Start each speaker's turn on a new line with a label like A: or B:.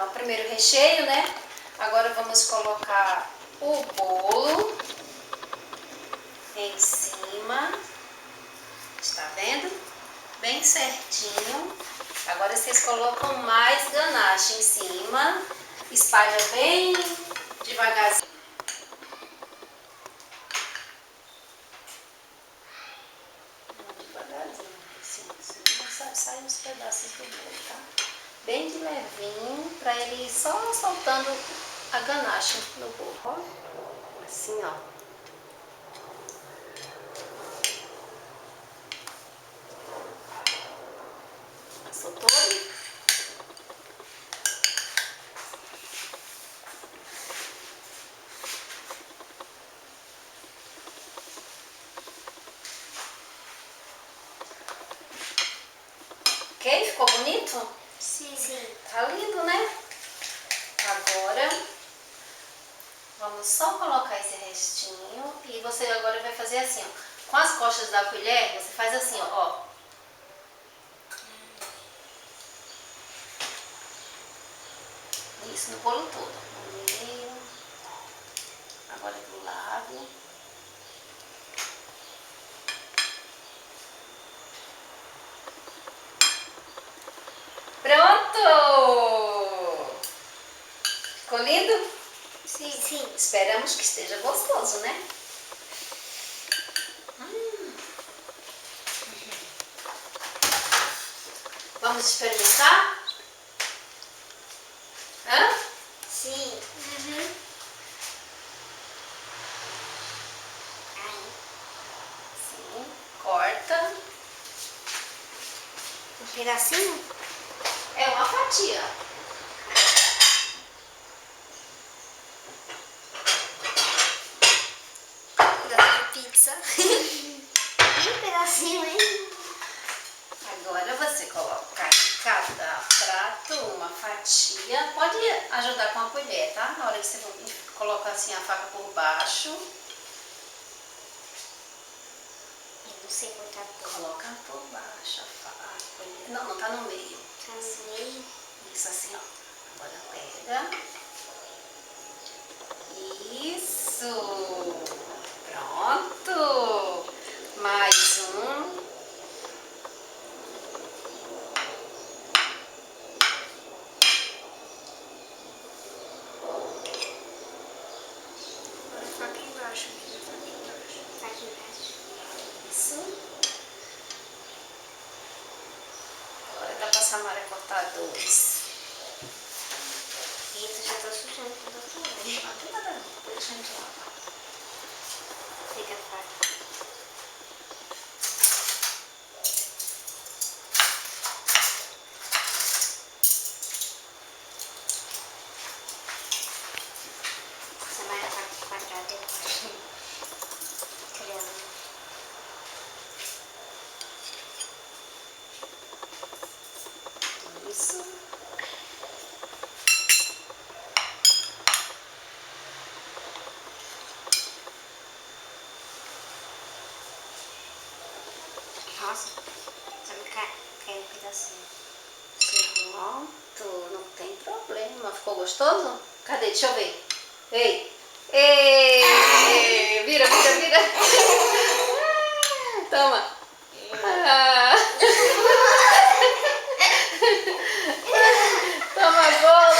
A: Então, primeiro o recheio, né? Agora vamos colocar o bolo em cima. Está vendo? Bem certinho. Agora vocês colocam mais ganache em cima. Espalha bem devagarzinho. Devagarzinho, assim, sai uns pedaços do bolo, tá? Bem de levinho, para ele ir só soltando a ganache no bolo, ó. Assim, ó. Passou todo. Ok? Ficou bonito?
B: Sim.
A: Tá lindo, né? Agora, vamos só colocar esse restinho e você agora vai fazer assim, ó. Com as costas da colher, você faz assim, ó. Isso no bolo todo. No meio. Agora do lado. Pronto! Ficou lindo?
B: Sim.
A: Esperamos que esteja gostoso, né? Vamos experimentar? Hã?
B: Sim.
A: Sim. Corta.
B: Um pedacinho?
A: É uma fatia.
B: Pedaço de pizza. Um pedacinho, hein?
A: Agora você coloca em cada prato uma fatia. Pode ajudar com a colher, tá? Na hora que você coloca assim a faca por baixo.
B: Eu não sei cortar tudo.
A: Coloca por baixo a colher. Não, não tá no meio.
B: Tá no meio.
A: Isso assim, ó. Agora pega. Isso. Pronto. Mais um.
B: Agora faca embaixo, menina. Faca embaixo. Faca embaixo.
A: Isso. Agora dá pra Samara cortar dois.
B: Eita, já tô sujando toda a toalha.
A: Não tem nada não. Deixa a gente lavar.
B: Pega a faca. Você vai a faca quadrada depois. Criando.
A: Isso.
B: Nossa, só me caiu um pedacinho.
A: Pronto, não tem problema. Ficou gostoso? Cadê? Deixa eu ver. Ei! Ei! Vira, vira, vira. Toma. Ah. Toma, bolo.